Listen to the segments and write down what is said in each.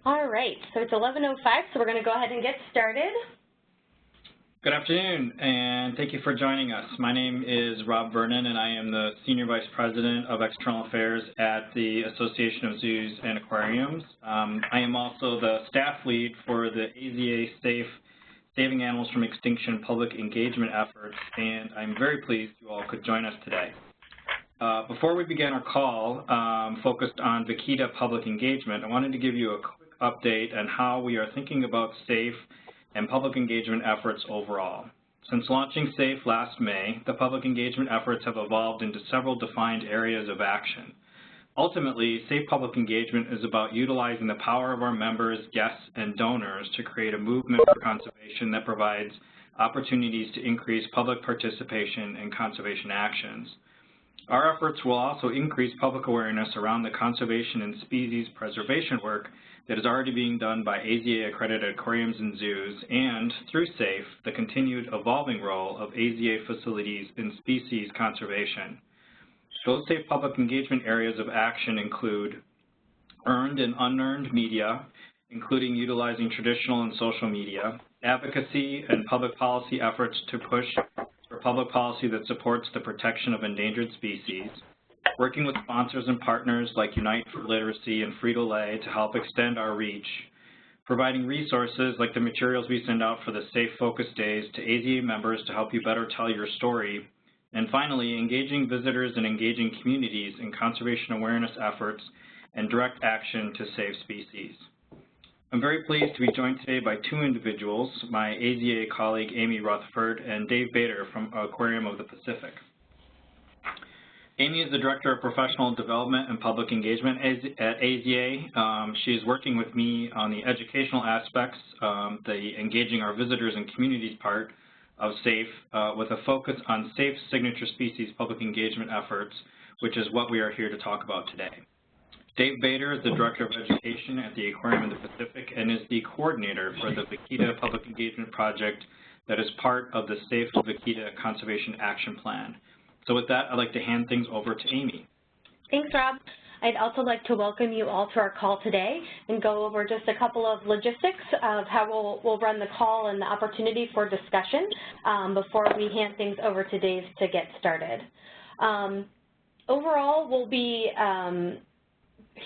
All right, so it's 11:05, so we're going to go ahead and get started. Good afternoon, and thank you for joining us. My name is Rob Vernon, and I am the Senior Vice President of External Affairs at the Association of Zoos and Aquariums. I am also the staff lead for the AZA Safe Saving Animals from Extinction public engagement efforts, and I'm very pleased you all could join us today. Before we begin our call focused on Vaquita public engagement, I wanted to give you a quick update on how we are thinking about SAFE and public engagement efforts overall. Since launching SAFE last May, the public engagement efforts have evolved into several defined areas of action. Ultimately, SAFE public engagement is about utilizing the power of our members, guests, and donors to create a movement for conservation that provides opportunities to increase public participation in conservation actions. Our efforts will also increase public awareness around the conservation and species preservation work that is already being done by AZA-accredited aquariums and zoos, and, through SAFE, the continued evolving role of AZA facilities in species conservation. Those SAFE public engagement areas of action include earned and unearned media, including utilizing traditional and social media, advocacy and public policy efforts to push for public policy that supports the protection of endangered species, working with sponsors and partners like Unite for Literacy and Frito-Lay to help extend our reach, providing resources like the materials we send out for the SAFE Focus Days to AZA members to help you better tell your story, and finally, engaging visitors and engaging communities in conservation awareness efforts and direct action to save species. I'm very pleased to be joined today by two individuals, my AZA colleague Amy Rutherford and Dave Bader from Aquarium of the Pacific. Amy is the Director of Professional Development and Public Engagement at AZA. She is working with me on the educational aspects, the engaging our visitors and communities part of SAFE, with a focus on SAFE signature species public engagement efforts, which is what we are here to talk about today. Dave Bader is the Director of Education at the Aquarium of the Pacific and is the coordinator for the Vaquita Public Engagement Project that is part of the SAFE Vaquita Conservation Action Plan. So with that, I'd like to hand things over to Amy. Thanks, Rob. I'd also like to welcome you all to our call today and go over just a couple of logistics of how we'll run the call and the opportunity for discussion before we hand things over to Dave to get started. Overall, we'll be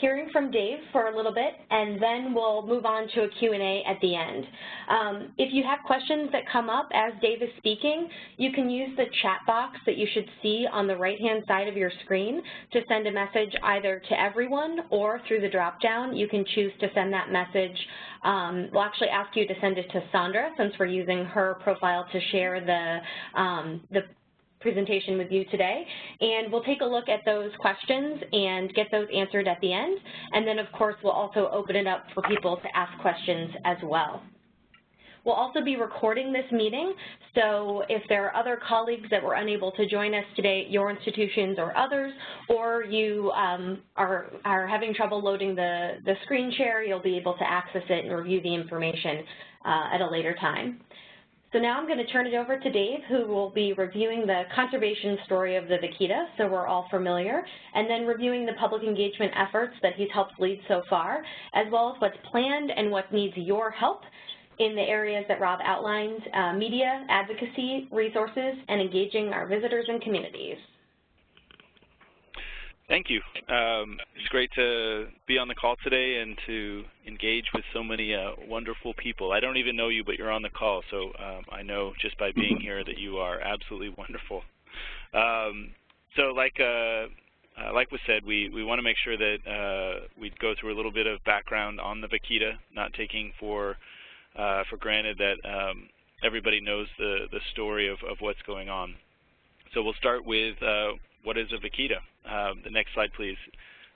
hearing from Dave for a little bit, and then we'll move on to a Q&A at the end. If you have questions that come up as Dave is speaking, you can use the chat box that you should see on the right-hand side of your screen to send a message either to everyone or through the drop-down. You can choose to send that message. We'll actually ask you to send it to Sandra, since we're using her profile to share the presentation with you today, and we'll take a look at those questions and get those answered at the end, and then of course we'll also open it up for people to ask questions as well. We'll also be recording this meeting, so if there are other colleagues that were unable to join us today at your institutions or others, or you are having trouble loading the screen share, you'll be able to access it and review the information at a later time. So now I'm going to turn it over to Dave, who will be reviewing the conservation story of the Vaquita, so we're all familiar, and then reviewing the public engagement efforts that he's helped lead so far, as well as what's planned and what needs your help in the areas that Rob outlined, media, advocacy, resources, and engaging our visitors and communities. Thank you. It's great to be on the call today and to engage with so many wonderful people. I don't even know you, but you're on the call, so I know just by being here that you are absolutely wonderful. So like was said, we want to make sure that we go through a little bit of background on the Vaquita, not taking for granted that everybody knows the story of what's going on. So we'll start with what is a Vaquita? The next slide, please.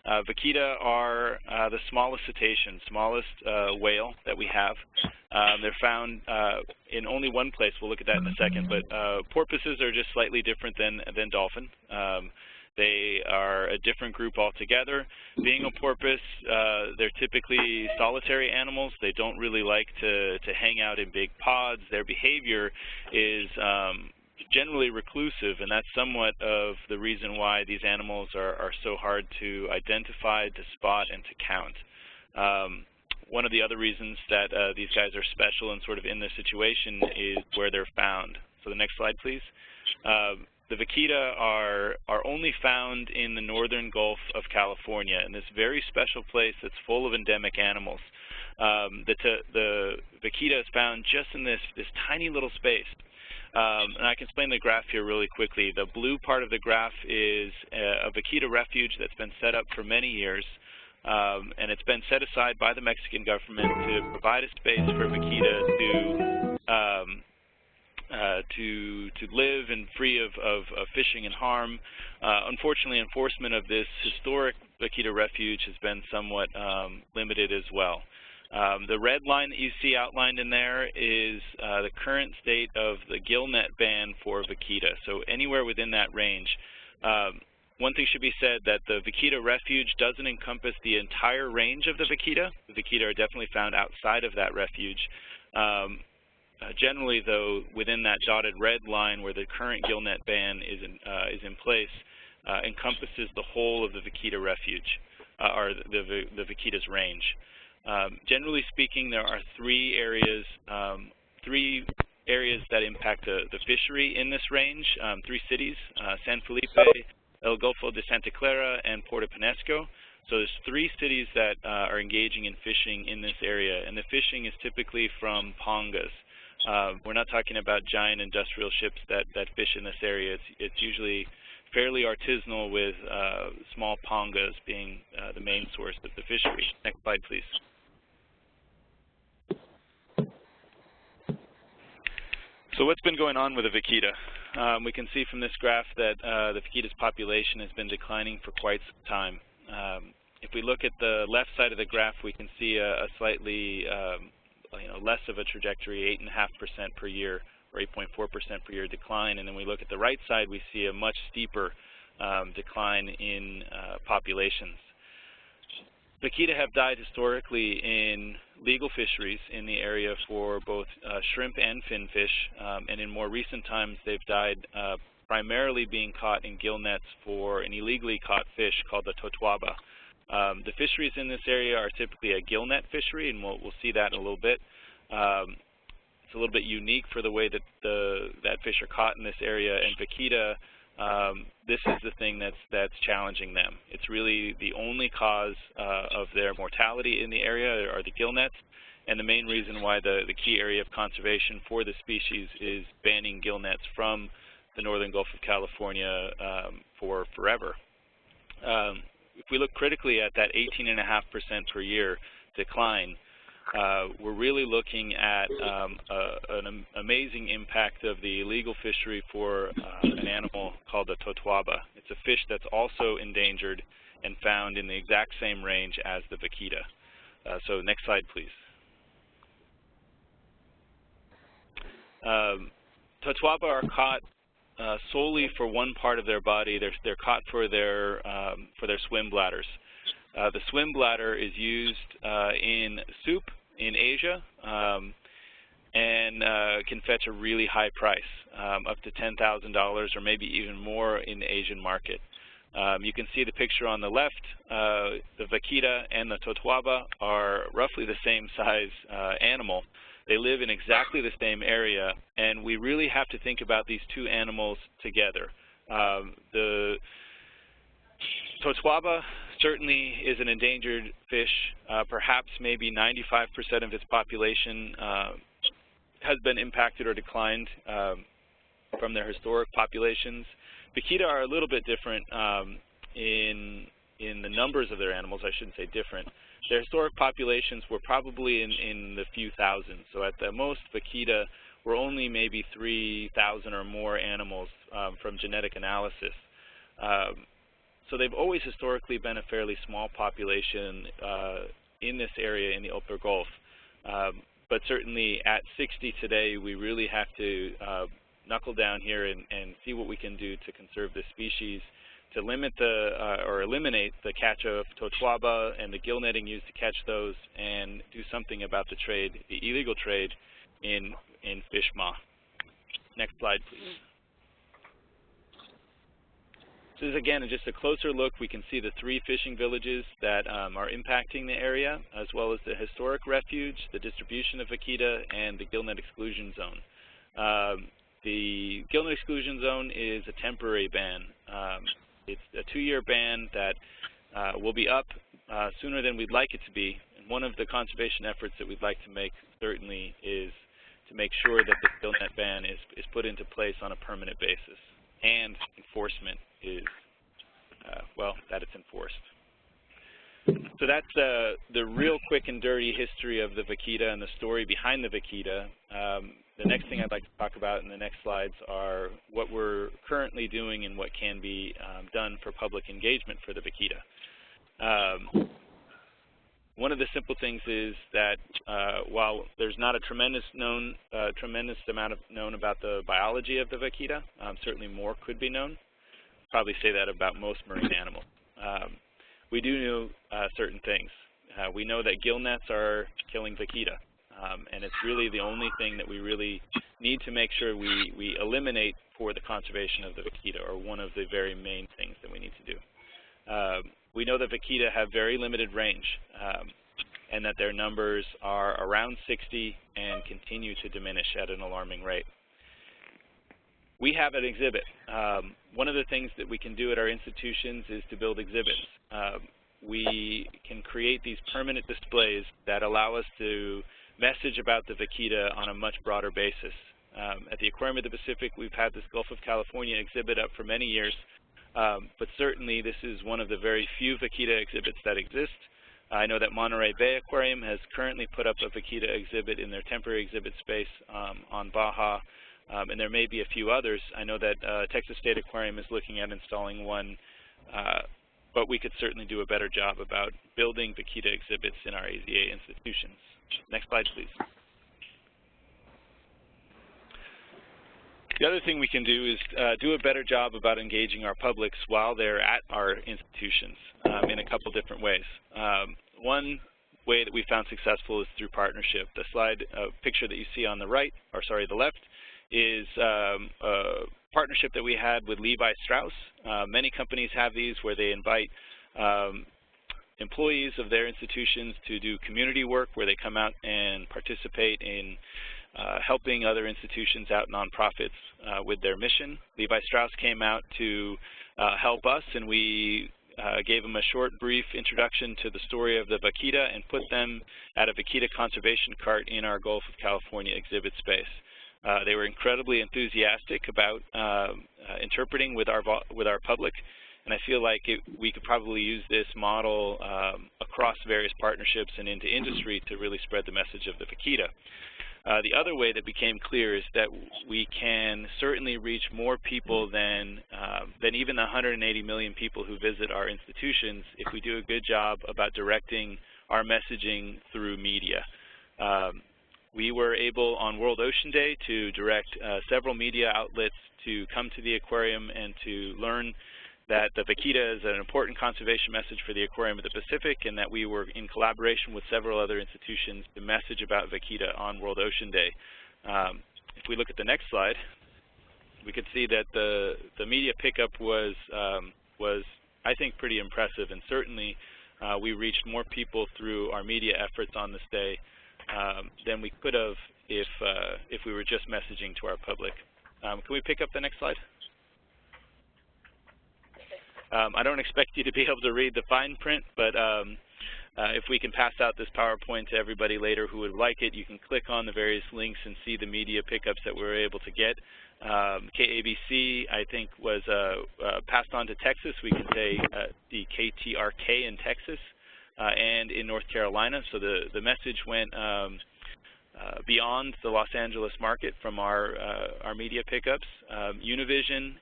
Vaquita are the smallest cetacean, smallest whale that we have. They're found in only one place. We'll look at that in a second. But porpoises are just slightly different than dolphin. They are a different group altogether. Being a porpoise, they're typically solitary animals. They don't really like to hang out in big pods. Their behavior is generally reclusive, and that's somewhat of the reason why these animals are so hard to identify, to spot, and to count. one of the other reasons that these guys are special and sort of in this situation is where they're found. So the next slide, please. The Vaquita are only found in the northern Gulf of California, in this very special place that's full of endemic animals. The Vaquita is found just in this tiny little space. And I can explain the graph here really quickly. The blue part of the graph is a Vaquita refuge that's been set up for many years, and it's been set aside by the Mexican government to provide a space for Vaquita to live and free of fishing and harm. Unfortunately, enforcement of this historic Vaquita refuge has been somewhat limited as well. The red line that you see outlined in there is the current state of the gillnet ban for Vaquita, so anywhere within that range. One thing should be said, that the Vaquita refuge doesn't encompass the entire range of the Vaquita. The Vaquita are definitely found outside of that refuge. Generally, though, within that dotted red line where the current gillnet ban is in place, encompasses the whole of the Vaquita refuge, or the Vaquita's range. Generally speaking, there are three areas that impact the fishery in this range, three cities, San Felipe, El Golfo de Santa Clara, and Puerto Penasco. So there's three cities that are engaging in fishing in this area, and the fishing is typically from pongas. We're not talking about giant industrial ships that fish in this area. It's usually fairly artisanal, with small pongas being the main source of the fishery. Next slide, please. So what's been going on with the Vaquita? We can see from this graph that the Vaquita's population has been declining for quite some time. If we look at the left side of the graph, we can see a slightly less of a trajectory, 8.5% per year, or 8.4% per year decline. And then we look at the right side, we see a much steeper decline in populations. Vaquita have died historically in legal fisheries in the area for both shrimp and finfish, and in more recent times they've died primarily being caught in gill nets for an illegally caught fish called the totuaba. The fisheries in this area are typically a gill net fishery, and we'll see that in a little bit. It's a little bit unique for the way that that fish are caught in this area, and Vaquita, this is the thing that's challenging them. It's really the only cause of their mortality in the area are the gill nets, and the main reason why the key area of conservation for the species is banning gill nets from the northern Gulf of California for forever. If we look critically at that 18.5% per year decline, we're really looking at an amazing impact of the illegal fishery for an animal called the totuaba. It's a fish that's also endangered and found in the exact same range as the Vaquita. So next slide, please. Totuaba are caught solely for one part of their body. They're caught for their swim bladders. The swim bladder is used in soup in Asia and can fetch a really high price, up to $10,000 or maybe even more in the Asian market. You can see the picture on the left. The Vaquita and the totuaba are roughly the same size animal. They live in exactly the same area, and we really have to think about these two animals together. The totuaba certainly is an endangered fish. Perhaps maybe 95% of its population has been impacted or declined from their historic populations. Vaquita are a little bit different in the numbers of their animals. I shouldn't say different. Their historic populations were probably in the few thousands. So at the most, Vaquita were only maybe 3,000 or more animals from genetic analysis. So they've always historically been a fairly small population in this area in the upper Gulf. But certainly at 60 today, we really have to knuckle down here and see what we can do to conserve the species, to limit or eliminate the catch of totuaba and the gill netting used to catch those, and do something about the trade, the illegal trade in fish maw. Next slide, please. This is, again, just a closer look. We can see the 3 fishing villages that are impacting the area, as well as the historic refuge, the distribution of vaquita, and the gillnet exclusion zone. The gillnet exclusion zone is a temporary ban. It's a 2-year ban that will be up sooner than we'd like it to be. And one of the conservation efforts that we'd like to make certainly is to make sure that the gillnet ban is put into place on a permanent basis, and enforcement is, well, that it's enforced. So that's the real quick and dirty history of the vaquita and the story behind the vaquita. The next thing I'd like to talk about in the next slides are what we're currently doing and what can be done for public engagement for the vaquita. One of the simple things is that while there's not a tremendous amount known about the biology of the vaquita, certainly more could be known. Probably say that about most marine animals. We do know certain things. We know that gillnets are killing vaquita, and it's really the only thing that we really need to make sure we eliminate for the conservation of the vaquita, or one of the very main things that we need to do. We know that vaquita have very limited range, and that their numbers are around 60 and continue to diminish at an alarming rate. We have an exhibit. One of the things that we can do at our institutions is to build exhibits. We can create these permanent displays that allow us to message about the vaquita on a much broader basis. At the Aquarium of the Pacific, we've had this Gulf of California exhibit up for many years, but certainly this is one of the very few vaquita exhibits that exist. I know that Monterey Bay Aquarium has currently put up a vaquita exhibit in their temporary exhibit space on Baja, and there may be a few others. I know that Texas State Aquarium is looking at installing one, but we could certainly do a better job about building vaquita exhibits in our AZA institutions. Next slide, please. The other thing we can do is do a better job about engaging our publics while they're at our institutions in a couple different ways. One way that we found successful is through partnership. The slide picture that you see on the right, or sorry, the left, is a partnership that we had with Levi Strauss. Many companies have these where they invite employees of their institutions to do community work, where they come out and participate in helping other institutions out, nonprofits, with their mission. Levi Strauss came out to help us, and we gave them a short, brief introduction to the story of the vaquita and put them at a vaquita conservation cart in our Gulf of California exhibit space. They were incredibly enthusiastic about interpreting with our public, and I feel like we could probably use this model across various partnerships and into industry to really spread the message of the vaquita. The other way that became clear is that we can certainly reach more people than even the 180 million people who visit our institutions if we do a good job about directing our messaging through media. We were able on World Ocean Day to direct several media outlets to come to the aquarium and to learn that the vaquita is an important conservation message for the Aquarium of the Pacific, and that we were in collaboration with several other institutions to message about vaquita on World Ocean Day. If we look at the next slide, we could see that the media pickup was I think, pretty impressive, and certainly we reached more people through our media efforts on this day than we could have if we were just messaging to our public. Can we pick up the next slide? I don't expect you to be able to read the fine print, but if we can pass out this PowerPoint to everybody later who would like it, you can click on the various links and see the media pickups that we were able to get. KABC, I think, was passed on to Texas. We can say the KTRK in Texas and in North Carolina. So the message went beyond the Los Angeles market from our media pickups. Univision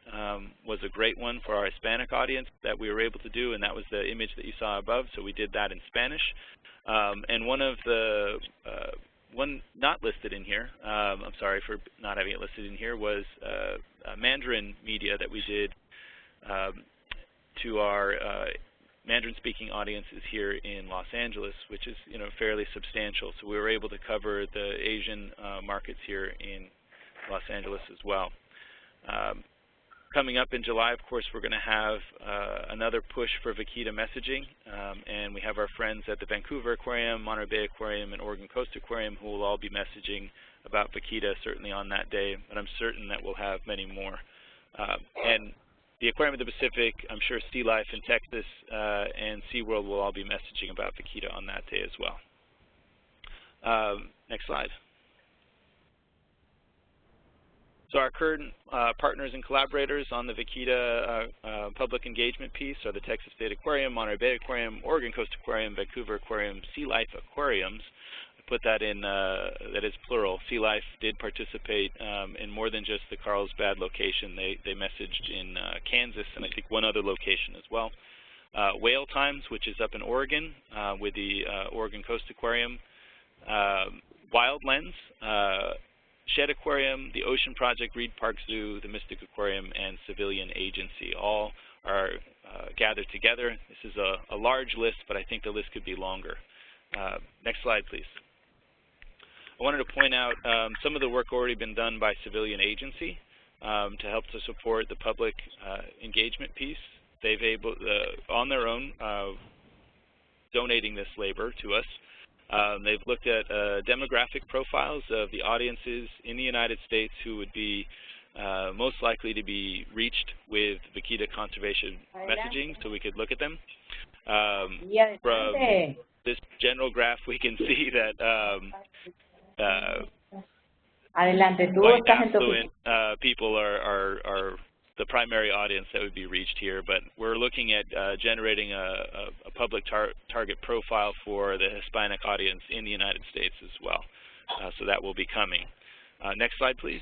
was a great one for our Hispanic audience that we were able to do, and that was the image that you saw above, so we did that in Spanish. And one of the, one not listed in here, I'm sorry for not having it listed in here, was Mandarin media that we did to our Mandarin-speaking audiences here in Los Angeles, which is, fairly substantial. So we were able to cover the Asian markets here in Los Angeles as well. Coming up in July, of course, we're going to have another push for Vaquita messaging, and we have our friends at the Vancouver Aquarium, Monterey Bay Aquarium, and Oregon Coast Aquarium who will all be messaging about Vaquita certainly on that day, but I'm certain that we'll have many more. And the Aquarium of the Pacific, I'm sure Sea Life in Texas and SeaWorld will all be messaging about Vaquita on that day as well. Next slide. So our current partners and collaborators on the Vaquita public engagement piece are the Texas State Aquarium, Monterey Bay Aquarium, Oregon Coast Aquarium, Vancouver Aquarium, Sea Life Aquariums. I put that in, that is plural. Sea Life did participate in more than just the Carlsbad location. They messaged in Kansas and I think one other location as well. Whale Times, which is up in Oregon with the Oregon Coast Aquarium. Wild Lens, Shed Aquarium, the Ocean Project, Reed Park Zoo, the Mystic Aquarium, and Civilian Agency all are gathered together. This is a large list, but I think the list could be longer. Next slide, please. I wanted to point out some of the work already been done by Civilian Agency to help to support the public engagement piece. They've on their own, donating this labor to us. They've looked at demographic profiles of the audiences in the United States who would be most likely to be reached with Vaquita conservation messaging, so we could look at them. From this general graph, we can see that white affluent people are the primary audience that would be reached here, but we're looking at generating a public target profile for the Hispanic audience in the United States as well. So that will be coming. Next slide, please.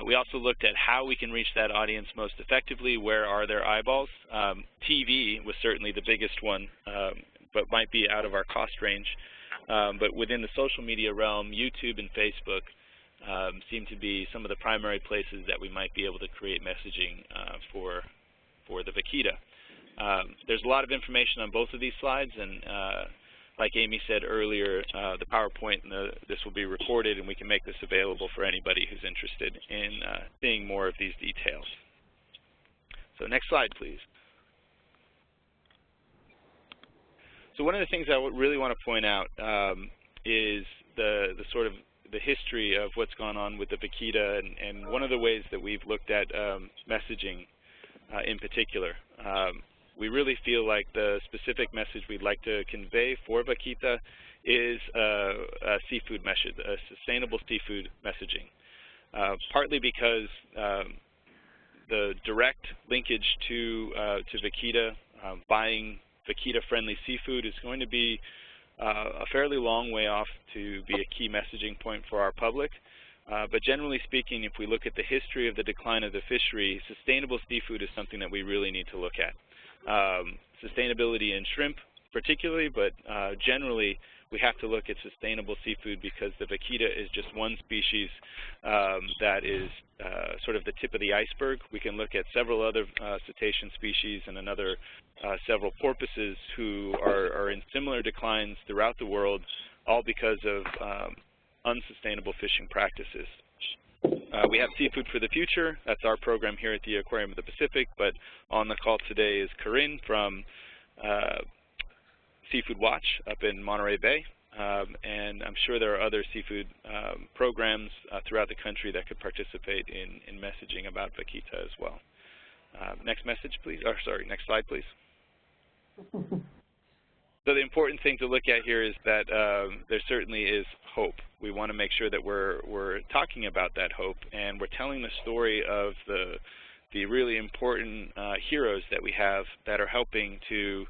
We also looked at how we can reach that audience most effectively. Where are their eyeballs? TV was certainly the biggest one, but might be out of our cost range. But within the social media realm, YouTube and Facebook seem to be some of the primary places that we might be able to create messaging for the Vaquita. There's a lot of information on both of these slides, and like Amy said earlier, the PowerPoint and this will be recorded, and we can make this available for anybody who's interested in seeing more of these details. So next slide, please. So one of the things I really want to point out is the sort of the history of what's gone on with the Vaquita, and one of the ways that we've looked at messaging in particular. We really feel like the specific message we'd like to convey for Vaquita is a seafood message, a sustainable seafood messaging. Partly because the direct linkage to Vaquita, buying Vaquita-friendly seafood is going to be a fairly long way off to be a key messaging point for our public. But generally speaking, if we look at the history of the decline of the fishery, sustainable seafood is something that we really need to look at. Sustainability in shrimp particularly, but generally we have to look at sustainable seafood because the Vaquita is just one species that is sort of the tip of the iceberg. We can look at several other cetacean species and another several porpoises who are in similar declines throughout the world, all because of unsustainable fishing practices. We have Seafood for the Future. That's our program here at the Aquarium of the Pacific, but on the call today is Corinne from Seafood Watch up in Monterey Bay, and I'm sure there are other seafood programs throughout the country that could participate in messaging about Vaquita as well. Next message, please. Or sorry, next slide, please. So the important thing to look at here is that there certainly is hope. We want to make sure that we're talking about that hope, and we're telling the story of the really important heroes that we have that are helping to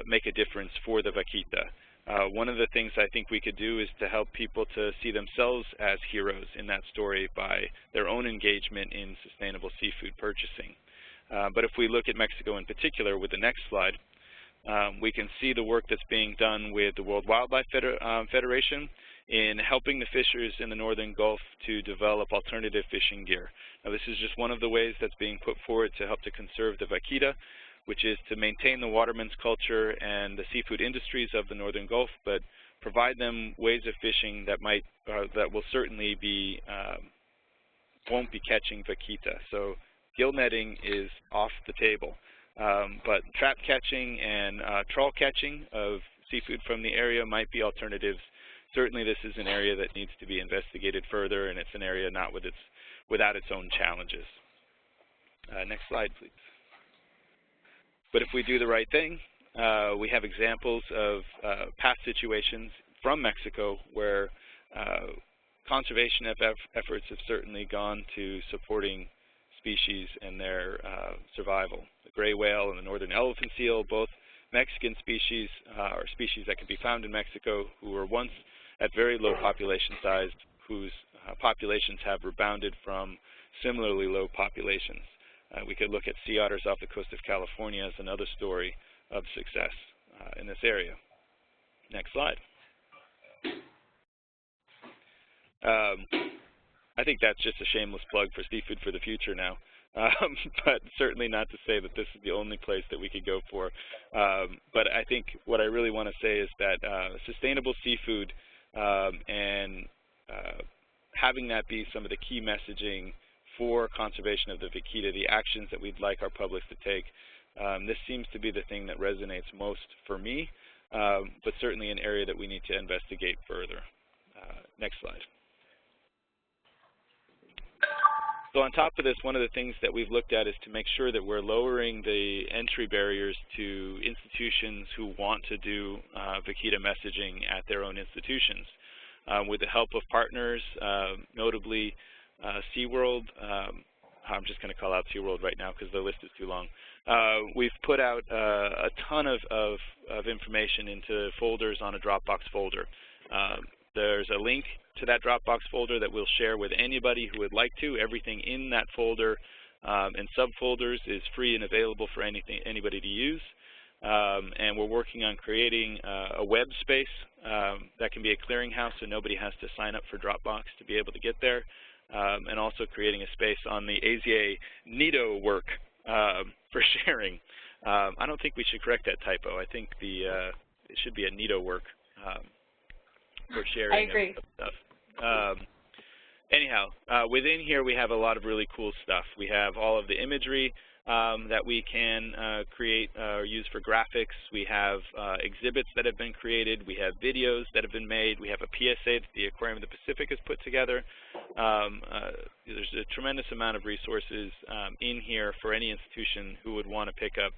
make a difference for the Vaquita. One of the things I think we could do is to help people to see themselves as heroes in that story by their own engagement in sustainable seafood purchasing. But if we look at Mexico in particular with the next slide, we can see the work that's being done with the World Wildlife Federation in helping the fishers in the Northern Gulf to develop alternative fishing gear. Now, this is just one of the ways that's being put forward to help to conserve the Vaquita, which is to maintain the waterman's culture and the seafood industries of the Northern Gulf, but provide them ways of fishing that will certainly be won't be catching vaquita. So gill netting is off the table. But trap catching and trawl catching of seafood from the area might be alternatives. Certainly this is an area that needs to be investigated further, and it's an area without its own challenges. Next slide, please. But if we do the right thing, we have examples of past situations from Mexico where conservation efforts have certainly gone to supporting species and their survival. The gray whale and the northern elephant seal, both Mexican species, or species that can be found in Mexico, who were once at very low population size, whose populations have rebounded from similarly low populations. We could look at sea otters off the coast of California as another story of success in this area. Next slide. I think that's just a shameless plug for Seafood for the Future now, but certainly not to say that this is the only place that we could go for. But I think what I really want to say is that sustainable seafood and having that be some of the key messaging for conservation of the vaquita, the actions that we'd like our public to take, this seems to be the thing that resonates most for me, but certainly an area that we need to investigate further. Next slide. So on top of this, one of the things that we've looked at is to make sure that we're lowering the entry barriers to institutions who want to do vaquita messaging at their own institutions. With the help of partners, notably SeaWorld, I'm just going to call out SeaWorld right now because the list is too long. We've put out a ton of information into folders on a Dropbox folder. There's a link to that Dropbox folder that we'll share with anybody who would like to. Everything in that folder and subfolders is free and available for anybody to use. And we're working on creating a web space that can be a clearinghouse so nobody has to sign up for Dropbox to be able to get there. And also creating a space on the AZA NITO work for sharing. I don't think we should correct that typo. I think it should be a NITO work for sharing of stuff. Anyhow, within here we have a lot of really cool stuff. We have all of the imagery that we can create or use for graphics. We have exhibits that have been created. We have videos that have been made. We have a PSA that the Aquarium of the Pacific has put together. There's a tremendous amount of resources in here for any institution who would want to pick up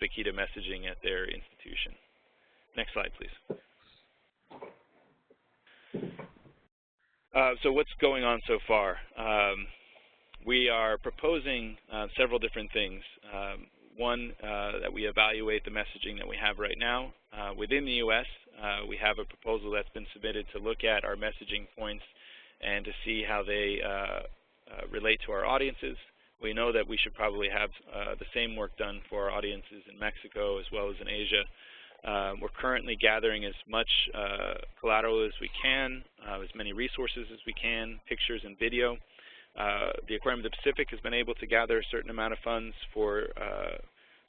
vaquita messaging at their institution. Next slide, please. So what's going on so far? We are proposing several different things. One, that we evaluate the messaging that we have right now. Within the U.S., we have a proposal that's been submitted to look at our messaging points and to see how they relate to our audiences. We know that we should probably have the same work done for our audiences in Mexico as well as in Asia. We're currently gathering as much collateral as we can, as many resources as we can, pictures and video. The Aquarium of the Pacific has been able to gather a certain amount of funds for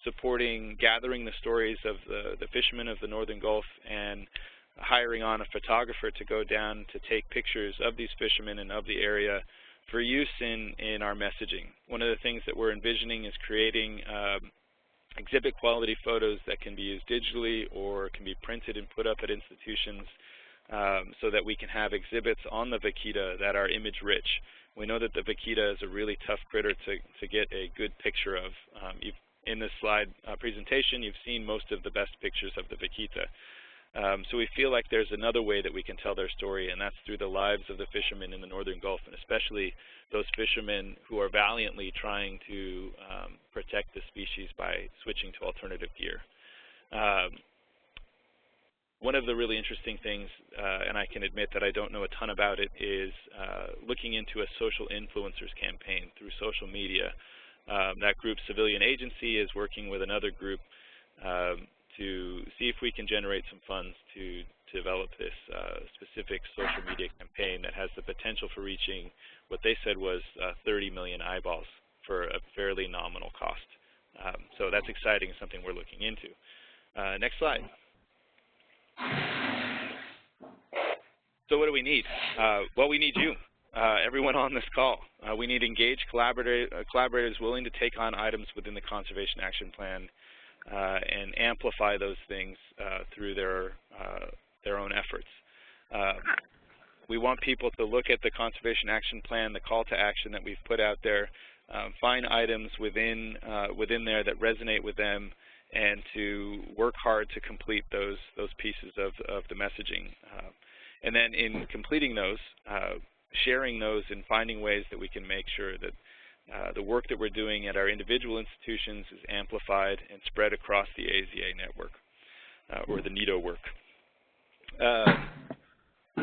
supporting gathering the stories of the fishermen of the Northern Gulf and hiring on a photographer to go down to take pictures of these fishermen and of the area for use in our messaging. One of the things that we're envisioning is creating exhibit quality photos that can be used digitally or can be printed and put up at institutions so that we can have exhibits on the vaquita that are image rich. We know that the vaquita is a really tough critter to get a good picture of. In this slide presentation, you've seen most of the best pictures of the vaquita. So we feel like there's another way that we can tell their story, and that's through the lives of the fishermen in the Northern Gulf, and especially those fishermen who are valiantly trying to protect the species by switching to alternative gear. One of the really interesting things, and I can admit that I don't know a ton about it, is looking into a social influencers campaign through social media. That group, Civilian Agency, is working with another group to see if we can generate some funds to develop this specific social media campaign that has the potential for reaching what they said was 30 million eyeballs for a fairly nominal cost. So that's exciting, something we're looking into. Next slide. So what do we need? Well, we need you. everyone on this call. We need engaged collaborators willing to take on items within the Conservation Action Plan and amplify those things through their own efforts. We want people to look at the Conservation Action Plan, the call to action that we've put out there, find items within there that resonate with them, and to work hard to complete those pieces of the messaging. And then in completing those, sharing those and finding ways that we can make sure that the work that we're doing at our individual institutions is amplified and spread across the AZA network, or the NITO work.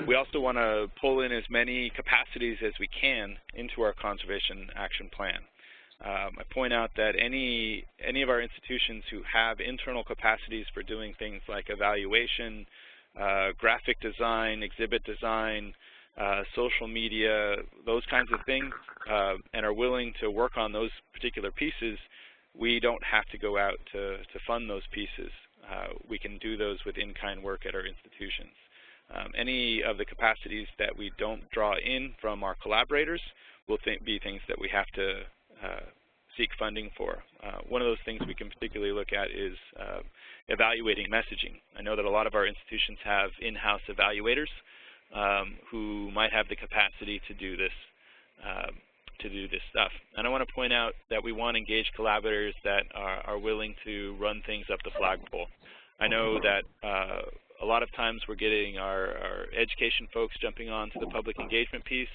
We also want to pull in as many capacities as we can into our Conservation Action Plan. I point out that any of our institutions who have internal capacities for doing things like evaluation, graphic design, exhibit design, social media, those kinds of things, and are willing to work on those particular pieces, we don't have to go out to fund those pieces. We can do those with in-kind work at our institutions. Any of the capacities that we don't draw in from our collaborators will be things that we have to seek funding for. One of those things we can particularly look at is evaluating messaging. I know that a lot of our institutions have in-house evaluators who might have the capacity to do this stuff. And I want to point out that we want engaged collaborators that are willing to run things up the flagpole. I know that a lot of times we're getting our education folks jumping on to the public engagement piece,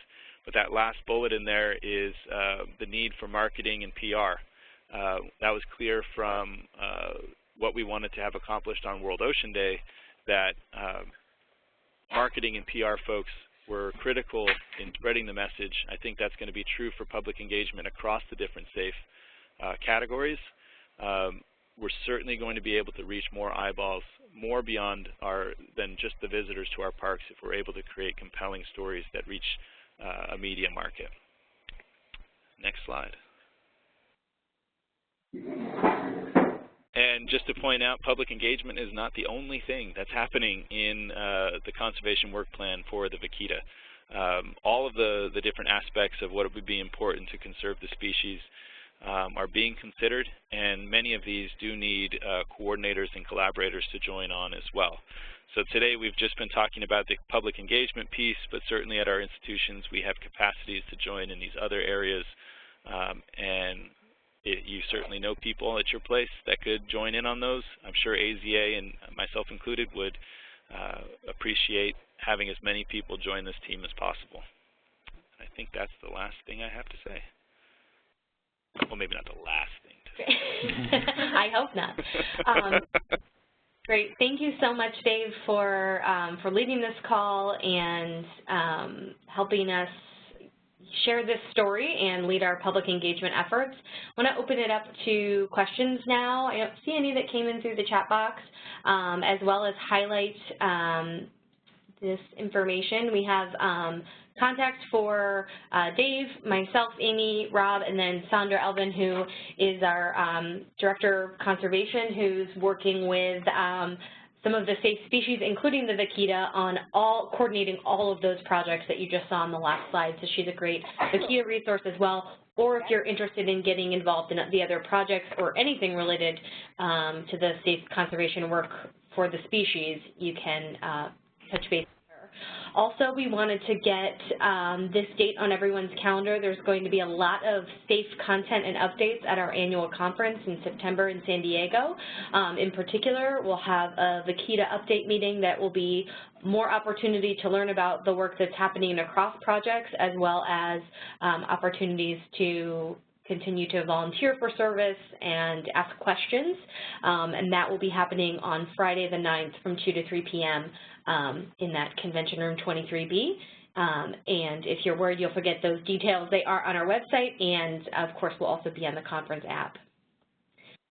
but that last bullet in there is the need for marketing and PR. That was clear from what we wanted to have accomplished on World Ocean Day, that marketing and PR folks were critical in spreading the message. I think that's going to be true for public engagement across the different SAFE categories. We're certainly going to be able to reach more eyeballs, more beyond than just the visitors to our parks, if we're able to create compelling stories that reach a media market. Next slide. And just to point out, public engagement is not the only thing that's happening in the conservation work plan for the Vaquita. All of the different aspects of what would be important to conserve the species are being considered, and many of these do need coordinators and collaborators to join on as well. So today we've just been talking about the public engagement piece, but certainly at our institutions we have capacities to join in these other areas, and you certainly know people at your place that could join in on those. I'm sure AZA, and myself included, would appreciate having as many people join this team as possible. I think that's the last thing I have to say. Well, maybe not the last thing to say. I hope not. Great. Thank you so much, Dave, for leading this call and helping us share this story and lead our public engagement efforts. I want to open it up to questions now. I don't see any that came in through the chat box, as well as highlight this information. We have contact for Dave, myself, Amy, Rob, and then Sandra Elvin, who is our Director of Conservation, who's working with some of the safe species, including the Vaquita, on coordinating all of those projects that you just saw on the last slide. So she's a great Vaquita resource as well. Or if you're interested in getting involved in the other projects or anything related to the safe conservation work for the species, you can touch base. Also, we wanted to get this date on everyone's calendar. There's going to be a lot of safe content and updates at our annual conference in September in San Diego. In particular, we'll have a Vaquita update meeting that will be more opportunity to learn about the work that's happening across projects, as well as opportunities to continue to volunteer for service and ask questions. And that will be happening on Friday the 9th from 2 to 3 p.m. In that convention room 23B. And if you're worried you'll forget those details, they are on our website, and of course will also be on the conference app.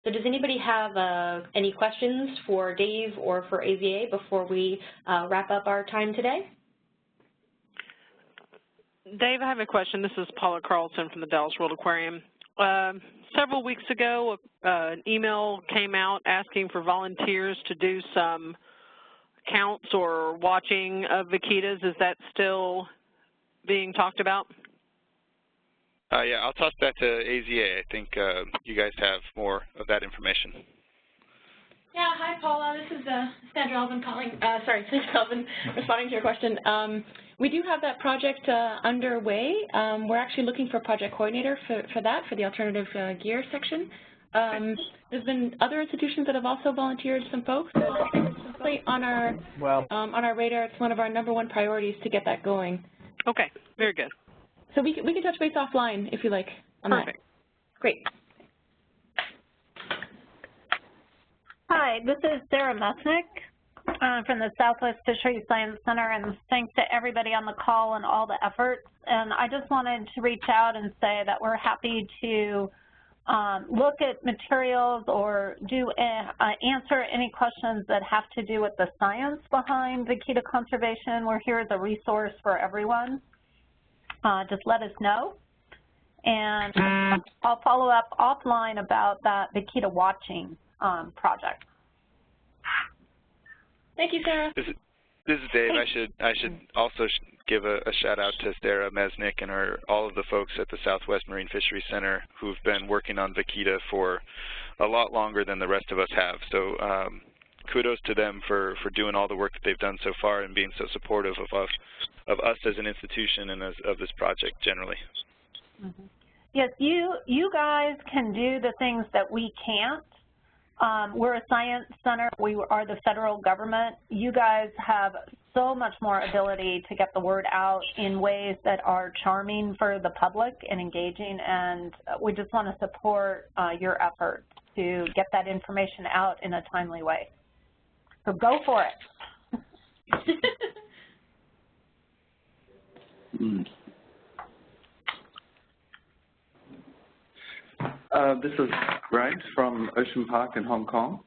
So does anybody have any questions for Dave or for AZA before we wrap up our time today? Dave, I have a question. This is Paula Carlson from the Dallas World Aquarium. Several weeks ago, an email came out asking for volunteers to do some counts or watching of vaquitas. Is that still being talked about? Yeah, I'll toss that to AZA. I think you guys have more of that information. Yeah, hi Paula, this is Sandra Alvin calling, Sandra Alvin responding to your question. We do have that project underway. We're actually looking for a project coordinator for that, for the alternative gear section. There's been other institutions that have also volunteered some folks. It's on our radar. It's one of our #1 priorities to get that going. Okay, very good. So we can touch base offline if you like on Perfect. that. Great. Hi, this is Sarah Mesnick from the Southwest Fisheries Science Center, and thanks to everybody on the call and all the efforts. And I just wanted to reach out and say that we're happy to look at materials or answer any questions that have to do with the science behind vaquita conservation. We're here as a resource for everyone. Just let us know. And I'll follow up offline about that vaquita watching project. Thank you, Sarah. This is Dave. I should also give a shout out to Sarah Mesnick and all of the folks at the Southwest Marine Fisheries Center who've been working on vaquita for a lot longer than the rest of us have. So kudos to them for doing all the work that they've done so far and being so supportive of us as an institution and of this project generally. Mm-hmm. Yes, you guys can do the things that we can't. We're a science center. We are the federal government. You guys have so much more ability to get the word out in ways that are charming for the public and engaging, and we just want to support your efforts to get that information out in a timely way. So go for it. This is Greg from Ocean Park in Hong Kong.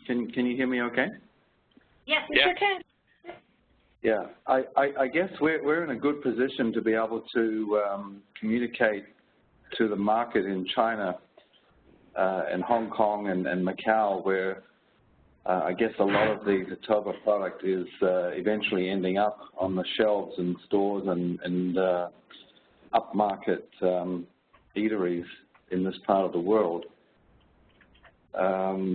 Can you hear me okay? Yes, we sure can. Yeah, I guess we're in a good position to be able to communicate to the market in China and Hong Kong and Macau, where I guess a lot of the Toba product is eventually ending up on the shelves in stores and upmarket eateries in this part of the world.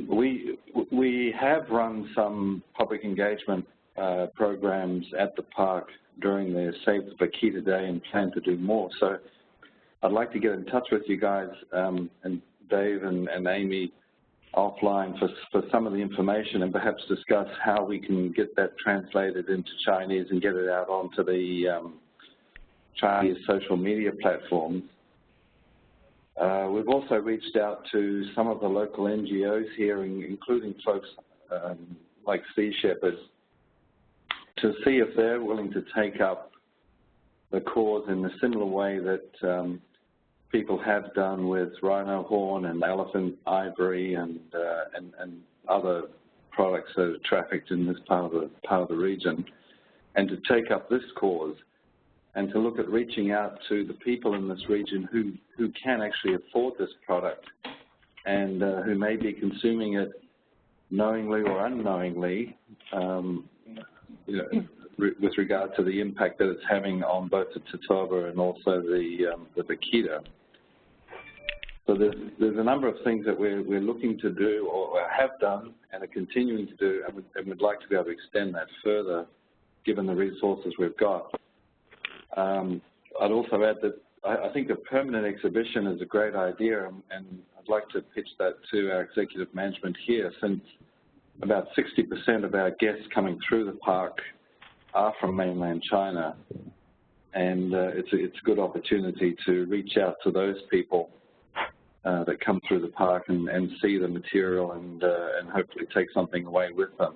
We have run some public engagement programs at the park during the Save the Vaquita Day and plan to do more. So I'd like to get in touch with you guys and Dave and Amy offline for some of the information and perhaps discuss how we can get that translated into Chinese and get it out onto the Chinese social media platforms. We've also reached out to some of the local NGOs here, including folks like Sea Shepherd, to see if they're willing to take up the cause in a similar way that people have done with rhino horn and elephant ivory and other products that are trafficked in this part of the region, and to take up this cause and to look at reaching out to the people in this region who can actually afford this product and who may be consuming it knowingly or unknowingly, with regard to the impact that it's having on both the Tatoba and also the vaquita. So there's a number of things that we're looking to do or have done and are continuing to do, and we'd like to be able to extend that further given the resources we've got. I'd also add that I think a permanent exhibition is a great idea, and I'd like to pitch that to our executive management here, since about 60% of our guests coming through the park are from mainland China, and it's a good opportunity to reach out to those people that come through the park and see the material and hopefully take something away with them.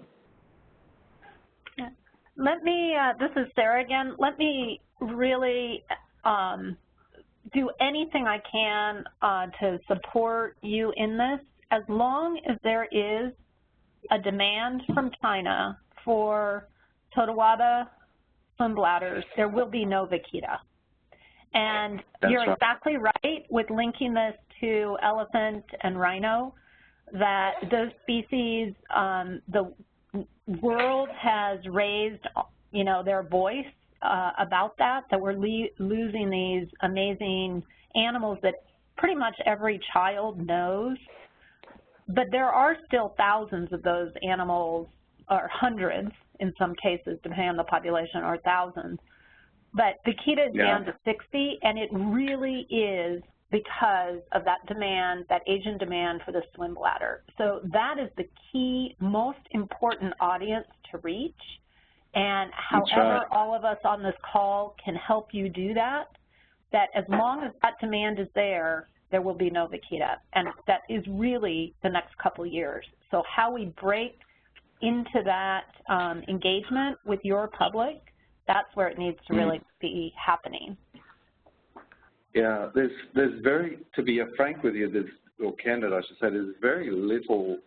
Yeah. Let me, this is Sarah again, let me really do anything I can to support you in this. As long as there is a demand from China for Totawada swim bladders, there will be no vaquita. And That's you're right. exactly right with linking this to elephant and rhino, that those species, the world has raised, their voice about that we're losing these amazing animals that pretty much every child knows. But there are still thousands of those animals, or hundreds in some cases, depending on the population, or thousands. But Vaquita is down to 60, and it really is because of that demand, that Asian demand for the swim bladder. So that is the key, most important audience to reach. And however all of us on this call can help you do that, that as long as that demand is there, there will be no Vaquita. And that is really the next couple of years. So how we break into that engagement with your public, that's where it needs to really be happening. Yeah, there's very, to be frank with you, or candid I should say, there's very little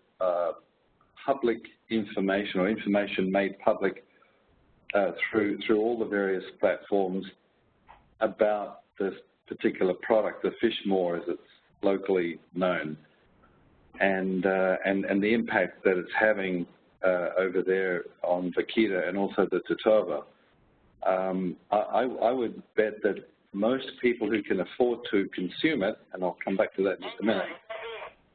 public information or information made public through all the various platforms about this particular product, the fish maw as it's locally known, and the impact that it's having over there on Vaquita and also the Tatoba. I would bet that most people who can afford to consume it, and I'll come back to that in just a minute,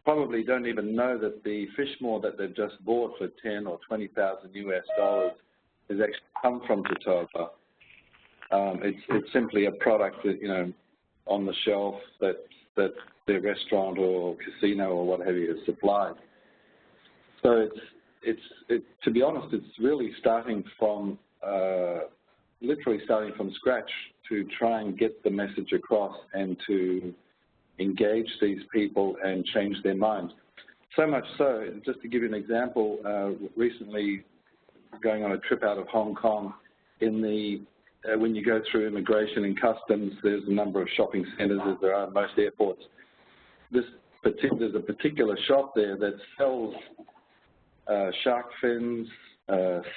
probably don't even know that the fish maw that they've just bought for $10,000 or $20,000 US has actually come from Tatoba. It's simply a product that, you know, on the shelf that their restaurant or casino or what have you has supplied. So to be honest, it's really starting from literally starting from scratch to try and get the message across and to engage these people and change their minds. So much so, just to give you an example, recently going on a trip out of Hong Kong, when you go through immigration and customs, there's a number of shopping centers as there are at most airports. There's a particular shop there that sells shark fins,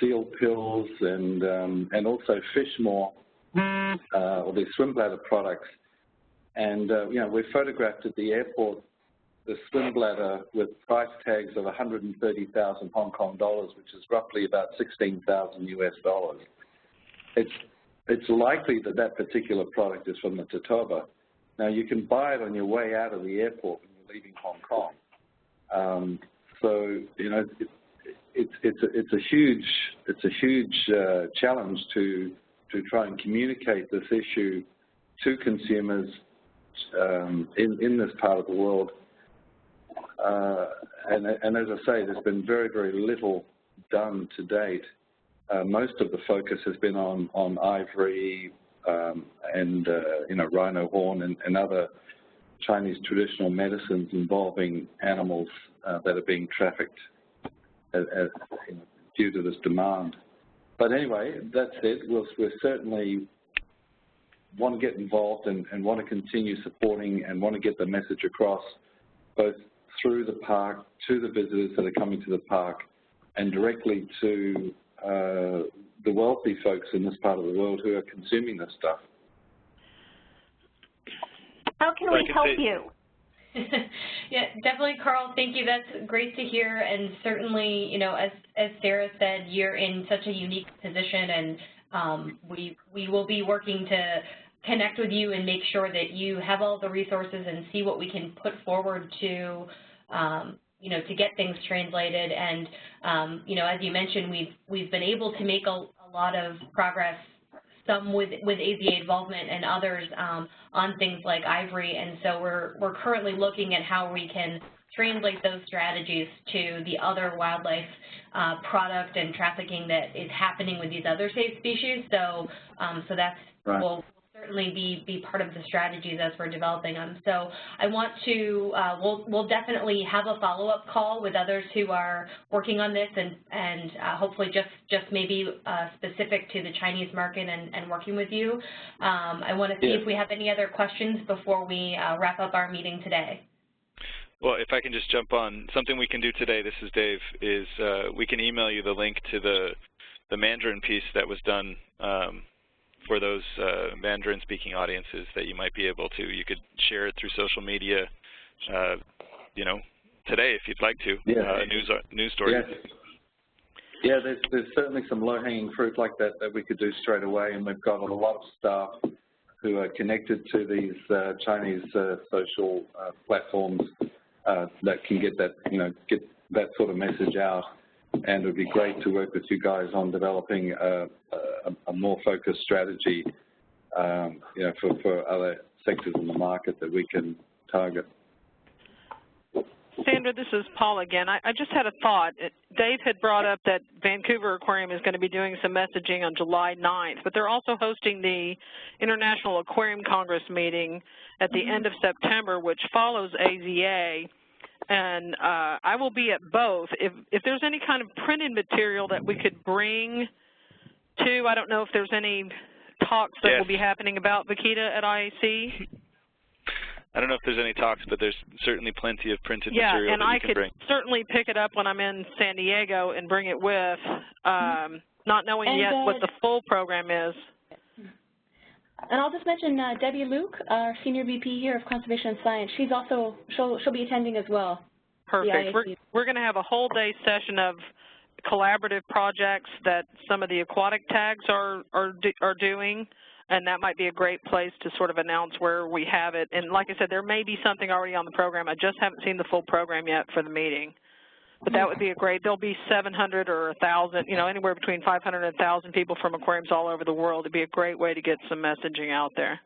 seal pills, and also fish maw, or the swim bladder products. And you know, we photographed at the airport the swim bladder with price tags of 130,000 Hong Kong dollars, which is roughly about 16,000 US dollars. It's likely that that particular product is from the Tatoba. Now, you can buy it on your way out of the airport when you're leaving Hong Kong. So you know, it's a huge challenge to try and communicate this issue to consumers in this part of the world. And as I say, there's been very, very little done to date. Most of the focus has been on ivory and you know, rhino horn and other Chinese traditional medicines involving animals that are being trafficked due to this demand. But anyway, that said, we'll certainly want to get involved and want to continue supporting and want to get the message across, both through the park to the visitors that are coming to the park and directly to the wealthy folks in this part of the world who are consuming this stuff. How can we help you? Yeah, definitely, Carl. Thank you. That's great to hear. And certainly, you know, as Sarah said, you're in such a unique position, and we will be working to connect with you and make sure that you have all the resources and see what we can put forward to, you know, to get things translated. And, you know, as you mentioned, we've been able to make a lot of progress, some with AZA involvement and others on things like ivory. And so we're currently looking at how we can translate those strategies to the other wildlife product and trafficking that is happening with these other safe species. So that's right. Will certainly be part of the strategies as we're developing them. So I want to, we'll definitely have a follow-up call with others who are working on this and hopefully just maybe specific to the Chinese market and working with you. I want to see if we have any other questions before we wrap up our meeting today. Well, if I can just jump on, something we can do today, this is Dave, is we can email you the link to the Mandarin piece that was done for those Mandarin-speaking audiences that you might be able to. You could share it through social media, you know, today if you'd like to. News story. Yes. Yeah, there's certainly some low-hanging fruit like that we could do straight away, and we've got a lot of staff who are connected to these Chinese social platforms that can get that, get that sort of message out. And it would be great to work with you guys on developing a more focused strategy, for other sectors in the market that we can target. Sandra, this is Paul again. I just had a thought. Dave had brought up that Vancouver Aquarium is going to be doing some messaging on July 9th, but they're also hosting the International Aquarium Congress meeting at the end of September, which follows AZA, and I will be at both. If there's any kind of printed material that we could bring to, I don't know if there's any talks that will be happening about Vaquita at IAC. I don't know if there's any talks, but there's certainly plenty of printed material that you can bring. Yeah, and I could certainly pick it up when I'm in San Diego and bring it with, not knowing yet what the full program is. And I'll just mention Debbie Luke, our Senior VP here of Conservation and Science. She's also, she'll be attending as well. Perfect. We're going to have a whole day session of collaborative projects that some of the aquatic tags are doing. And that might be a great place to sort of announce where we have it. And like I said, there may be something already on the program. I just haven't seen the full program yet for the meeting. But that would be a great, there'll be 700 or 1,000, anywhere between 500 and 1,000 people from aquariums all over the world. It'd be a great way to get some messaging out there.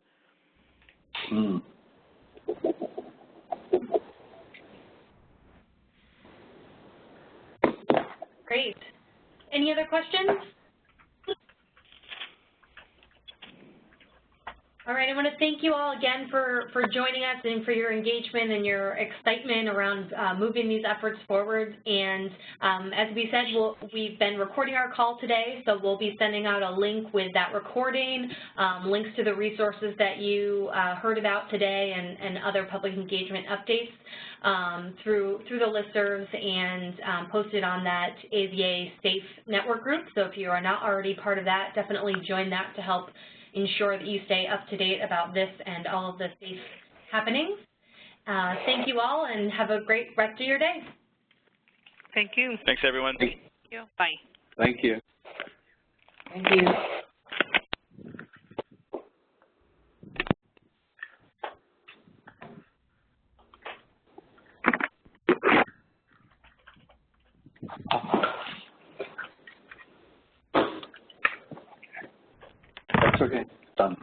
Great. Any other questions? All right, I want to thank you all again for joining us and for your engagement and your excitement around moving these efforts forward. And as we said, we've been recording our call today, so we'll be sending out a link with that recording, links to the resources that you heard about today, and other public engagement updates through the listservs and posted on that AZA Safe Network group. So if you are not already part of that, definitely join that to help ensure that you stay up to date about this and all of the safe happenings. Thank you all, and have a great rest of your day. Thank you. Thanks, everyone. Thank you. Bye. Thank you. Thank you. That's okay. Done.